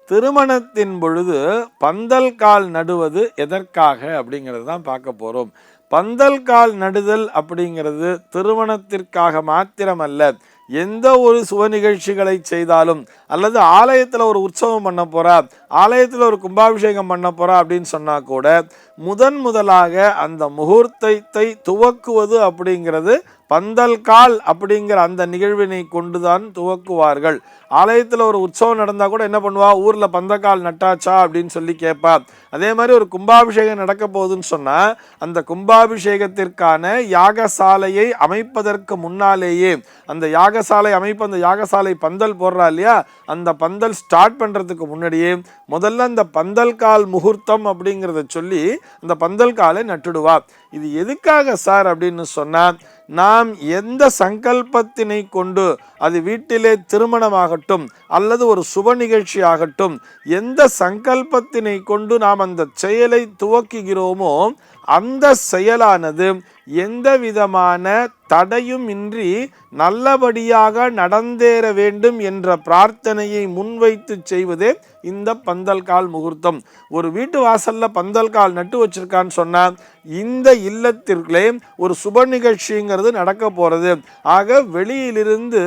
திருமணத்தின் பொழுது பந்தல் கால் நடுவது எதற்காக அப்படிங்கிறது தான் பார்க்க போகிறோம். பந்தல் கால் நடுதல் அப்படிங்கிறது திருமணத்திற்காக மாத்திரமல்ல, எந்த ஒரு சுப நிகழ்ச்சிகளை செய்தாலும், அல்லது ஆலயத்தில் ஒரு உற்சவம் பண்ண போகிறா, ஆலயத்தில் ஒரு கும்பாபிஷேகம் பண்ண போகிறா அப்படின்னு சொன்னால் கூட முதலாக அந்த முகூர்த்தத்தை துவக்குவது அப்படிங்கிறது பந்தல் கால் அப்படிங்கிற அந்த நிகழ்வினை கொண்டுதான் துவக்குவார்கள். ஆலயத்தில் ஒரு உற்சவம் நடந்தால் கூட என்ன பண்ணுவா, ஊரில் பந்தக்கால் நட்டாச்சா அப்படின்னு சொல்லி கேட்பா. அதே மாதிரி ஒரு கும்பாபிஷேகம் நடக்க போகுதுன்னு சொன்னால் அந்த கும்பாபிஷேகத்திற்கான யாகசாலையை அமைப்பதற்கு முன்னாலேயே அந்த யாகசாலை அமைப்பு, அந்த யாகசாலை பந்தல் போடுறா இல்லையா, அந்த பந்தல் ஸ்டார்ட் பண்ணுறதுக்கு முன்னாடியே முதல்ல அந்த பந்தல் கால் முகூர்த்தம் அப்படிங்கிறத சொல்லி அந்த பந்தல் காலை நட்டுடுவா. இது எதுக்காக சார் அப்படின்னு சொன்னால், நாம் எந்த சங்கல்பத்தினை கொண்டு, அது வீட்டிலே திருமணமாகட்டும் அல்லது ஒரு சுப நிகழ்ச்சி ஆகட்டும், எந்த சங்கல்பத்தினை கொண்டு நாம் அந்த செயலை துவக்குகிறோமோ அந்த செயலானது எந்த விதமான தடையும் இன்றி நல்லபடியாக நடந்தேற வேண்டும் என்ற பிரார்த்தனையை முன்வைத்து செய்வதே இந்த பந்தல் கால் முகூர்த்தம். ஒரு வீட்டு வாசல்ல பந்தல் கால் நட்டு வச்சிருக்கான்னு சொன்னா இந்த இல்லத்திற்குள்ளே ஒரு சுப நிகழ்ச்சிங்கிறது நடக்க போறது. ஆக வெளியிலிருந்து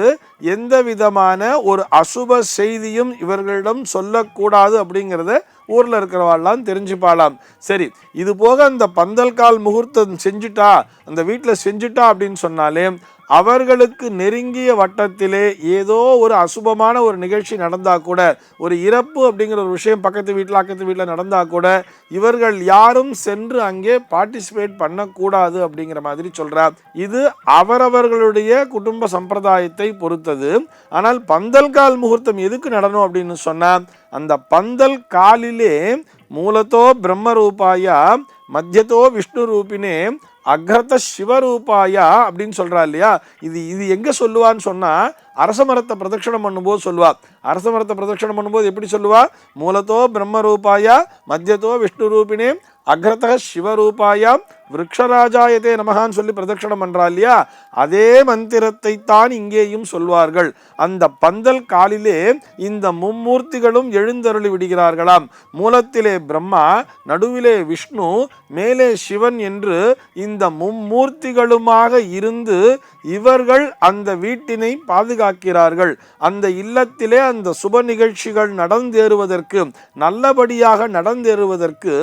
எந்த விதமான ஒரு அசுப செய்தியும் இவர்களிடம் சொல்லக்கூடாது அப்படிங்கிறத ஊர்ல இருக்கிறவாள்லாம் தெரிஞ்சுப்பாளாம். சரி, இது போக அந்த பந்தல் கால் முகூர்த்தம் செஞ்சுட்டா, அந்த வீட்டில் செஞ்சுட்டா அப்படின்னு சொன்னாலே அவர்களுக்கு நெருங்கிய வட்டத்திலே ஏதோ ஒரு அசுபமான ஒரு நிகழ்ச்சி நடந்தால் கூட, ஒரு இறப்பு அப்படிங்கிற ஒரு விஷயம் பக்கத்து வீட்டில் அக்கத்து வீட்டில் நடந்தால் கூட இவர்கள் யாரும் சென்று அங்கே பார்ட்டிசிபேட் பண்ணக்கூடாது அப்படிங்கிற மாதிரி சொல்கிறார். இது அவரவர்களுடைய குடும்ப சம்பிரதாயத்தை பொறுத்தது. ஆனால் பந்தல் கால் முகூர்த்தம் எதுக்கு நடணும் அப்படின்னு சொன்னால், அந்த பந்தல் காலிலே மூலத்தோ பிரம்மரூபாயா மத்தியத்தோ விஷ்ணு ரூபினே அக்ரத சிவரூபாயா அப்படின்னு சொல்றா இல்லையா. இது எங்க சொல்லுவான்னு சொன்னா, அரச மரத்தை பிரதட்சணம் பண்ணும்போது சொல்லுவா. அரச மரத்தை பிரதட்சணம் பண்ணும்போது எப்படி சொல்லுவா, மூலத்தோ பிரம்மரூபாயா மத்தியத்தோ விஷ்ணு ரூபினே அக்ரத சிவரூபாயா விருக்ஷராஜாயதே நமகான்னு சொல்லி பிரதட்சணம் பண்றா இல்லையா. அதே மந்திரத்தை தான் இங்கேயும் சொல்வார்கள். அந்த பந்தல் காலிலே இந்த மும்மூர்த்திகளும் எழுந்தருளி விடுகிறார்களாம். மூலத்திலே பிரம்மா, நடுவிலே விஷ்ணு, மேலே சிவன் என்று இந்த மும்மூர்த்திகளுமாக இருந்து இவர்கள் அந்த வீட்டினை பாதுகாக்கிறார்கள். அந்த இல்லத்திலே அந்த சுப நிகழ்ச்சிகள் நடந்தேறுவதற்கு, நல்லபடியாக நடந்தேறுவதற்கு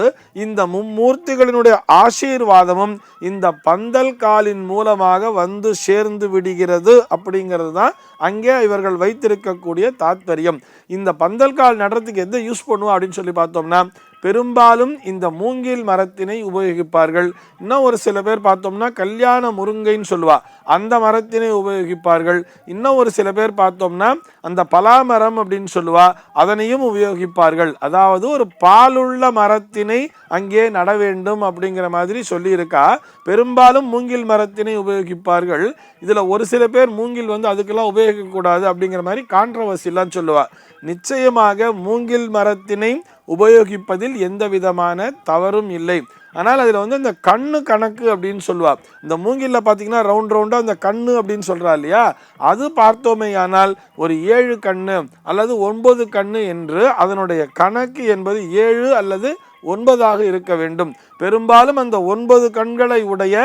இந்த மும்மூர்த்திகளினுடைய ஆசீர்வாதமும் இந்த பந்தல் காலின் மூலமாக வந்து சேர்ந்து விடுகிறது அப்படிங்கிறது தான் அங்கே இவர்கள் வைத்திருக்கக்கூடிய தாத்பரியம். இந்த பந்தல் கால் நடுறதுக்கு எந்த யூஸ் பண்ணுவோம் அப்படின்னு சொல்லி பார்த்தோம்னா, பெரும்பாலும் இந்த மூங்கில் மரத்தினை உபயோகிப்பார்கள். இன்னும் ஒரு சில பேர் பார்த்தோம்னா கல்யாண முருங்கைன்னு சொல்லுவா, அந்த மரத்தினை உபயோகிப்பார்கள். இன்னும் ஒரு சில பேர் பார்த்தோம்னா அந்த பலாமரம் அப்படின்னு சொல்லுவா, அதனையும் உபயோகிப்பார்கள். அதாவது ஒரு பாலுள்ள மரத்தினை அங்கே நட வேண்டும் அப்படிங்கிற மாதிரி சொல்லியிருக்கா. பெரும்பாலும் மூங்கில் மரத்தினை உபயோகிப்பார்கள். இதில் ஒரு சில பேர் மூங்கில் அதுக்கெல்லாம் உபயோகிக்கக்கூடாது அப்படிங்கிற மாதிரி கான்ட்ரவர்சிலாம் சொல்லுவா. நிச்சயமாக மூங்கில் மரத்தினை உபயோகிப்பதில் எந்த விதமான தவறும் இல்லை. ஆனால் அதில் இந்த கண்ணு கணக்கு அப்படின்னு சொல்லுவா. இந்த மூங்கில்ல பார்த்தீங்கன்னா ரவுண்ட் ரவுண்டாக அந்த கண்ணு அப்படின்னு சொல்கிறா இல்லையா, அது பார்த்தோமே ஆனால் ஒரு 7 கண்ணு அல்லது 9 கண்ணு என்று அதனுடைய கணக்கு என்பது 7 அல்லது 9 இருக்க வேண்டும். பெரும்பாலும் அந்த 9 கண்களை உடைய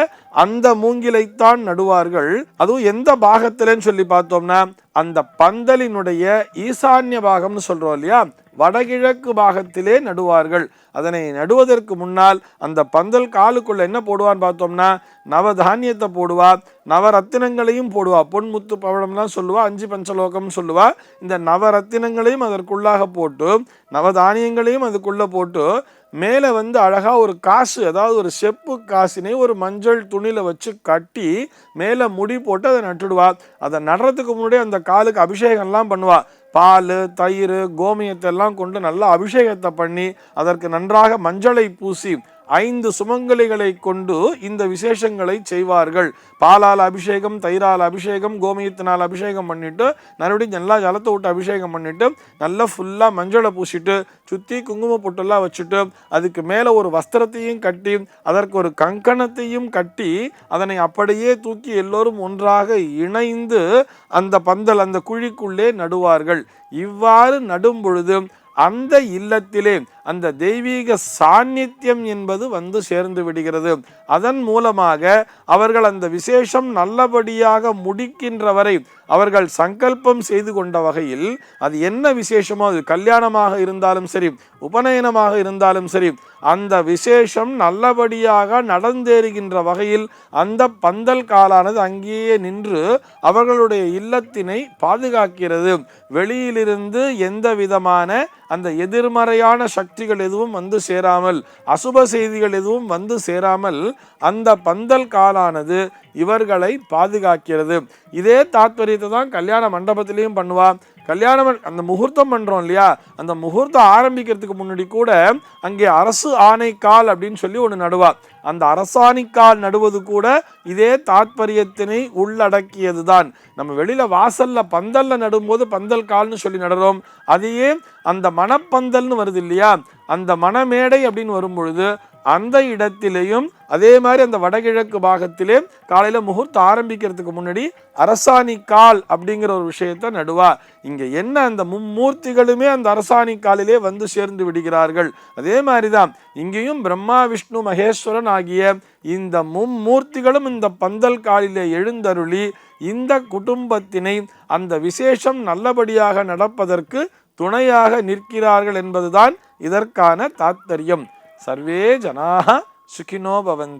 அந்த மூங்கிலைத்தான் நடுவார்கள். அதுவும் எந்த பாகத்திலன்னு சொல்லி பார்த்தோம்னா, அந்த பந்தலினுடைய ஈசான்ய பாகம்னு சொல்றோம் இல்லையா, வடகிழக்கு பாகத்திலே நடுவார்கள். அதனை நடுவதற்கு முன்னால் அந்த பந்தல் காலுக்குள்ள என்ன போடுவான்னு பார்த்தோம்னா, நவதானியத்தை போடுவா, நவரத்தினங்களையும் போடுவா. பொன்முத்து பவழம்லாம் சொல்லுவா, 5 பஞ்சலோகம் சொல்லுவா. இந்த நவரத்தினங்களையும் அதற்குள்ளாக போட்டு, நவதானியங்களையும் அதுக்குள்ள போட்டு, மேலே அழகா ஒரு காசு, அதாவது ஒரு செப்பு காசினை ஒரு மஞ்சள் துணியில வச்சு கட்டி மேலே முடி போட்டு அதை நட்டுடுவா. அதை நடுறதுக்கு முன்னாடி அந்த காலுக்கு அபிஷேகம்லாம் பண்ணுவா. பால், தயிர், கோமியத்தை எல்லாம் கொண்டு நல்லா அபிஷேகத்தை பண்ணி அதற்கு நன்றாக மஞ்சளை பூசி 5 சுமங்கலிகளை கொண்டு இந்த விசேஷங்களை செய்வார்கள். பாலால் அபிஷேகம், தயிரால் அபிஷேகம், கோமியத்தினால் அபிஷேகம் பண்ணிட்டு மறுபடியும் நல்லா ஜலத்தை விட்டு அபிஷேகம் பண்ணிட்டு நல்லா ஃபுல்லாக மஞ்சளை பூசிட்டு சுற்றி குங்கும பொட்டெல்லாம் வச்சுட்டு அதுக்கு மேலே ஒரு வஸ்திரத்தையும் கட்டி அதற்கு ஒரு கங்கணத்தையும் கட்டி அதனை அப்படியே தூக்கி எல்லோரும் ஒன்றாக இணைந்து அந்த பந்தல், அந்த குழிக்குள்ளே நடுவார்கள். இவ்வாறு நடும் பொழுது அந்த இல்லத்திலே அந்த தெய்வீக சாநித்தியம் என்பது வந்து சேர்ந்து விடுகிறது. அதன் மூலமாக அவர்கள் அந்த விசேஷம் நல்லபடியாக முடிக்கின்ற வரை அவர்கள் சங்கல்பம் செய்து கொண்ட வகையில் அது என்ன விசேஷமோ, அது கல்யாணமாக இருந்தாலும் சரி, உபநயனமாக இருந்தாலும் சரி, அந்த விசேஷம் நல்லபடியாக நடந்தேறுகின்ற வகையில் அந்த பந்தல் காலானது அங்கேயே நின்று அவர்களுடைய இல்லத்தினை பாதுகாக்கிறது. வெளியிலிருந்து எந்த விதமான அந்த எதிர்மறையான சக்திகள் எதுவும் வந்து சேராமல், அசுப செய்திகள் எதுவும் வந்து சேராமல் அந்த பந்தல் காலானது இவர்களை பாதுகாக்கிறது. இதே தாத்பரியத்தை தான் கல்யாண மண்டபத்திலையும் பண்ணுவா. கல்யாணம் அந்த முகூர்த்தம் பண்றோம் இல்லையா, அந்த முகூர்த்தம் ஆரம்பிக்கிறதுக்கு முன்னாடி கூட அங்கே அரசு ஆணைக்கால் அப்படின்னு சொல்லி ஒன்று நடுவா. அந்த அரசாணிக்கால் நடுவது கூட இதே தாத்பரியத்தினை உள்ளடக்கியது தான். நம்ம வெளியில வாசல்ல பந்தல்ல நடும்போது பந்தல் கால்னு சொல்லி நடுறோம். அதையே அந்த மணப்பந்தல்னு வருது இல்லையா, அந்த மணமேடை அப்படின்னு வரும்பொழுது அந்த இடத்திலேயும் அதே மாதிரி அந்த வடகிழக்கு பாகத்திலே காலையில முகூர்த்தம் ஆரம்பிக்கிறதுக்கு முன்னாடி அரசாணிக்கால் அப்படிங்கிற ஒரு விஷயத்த நடுவா. இங்க என்ன, அந்த மும்மூர்த்திகளுமே அந்த அரசாணிக்காலிலே வந்து சேர்ந்து விடுகிறார்கள். அதே மாதிரிதான் இங்கேயும் பிரம்மா விஷ்ணு மகேஸ்வரன் ஆகிய இந்த மும்மூர்த்திகளும் இந்த பந்தல் காலிலே எழுந்தருளி இந்த குடும்பத்தினை அந்த விசேஷம் நல்லபடியாக நடப்பதற்கு துணையாக நிற்கிறார்கள் என்பதுதான் இதற்கான தாத்பரியம். சர்வே ஜனாஹ சுகினோ பவந்து.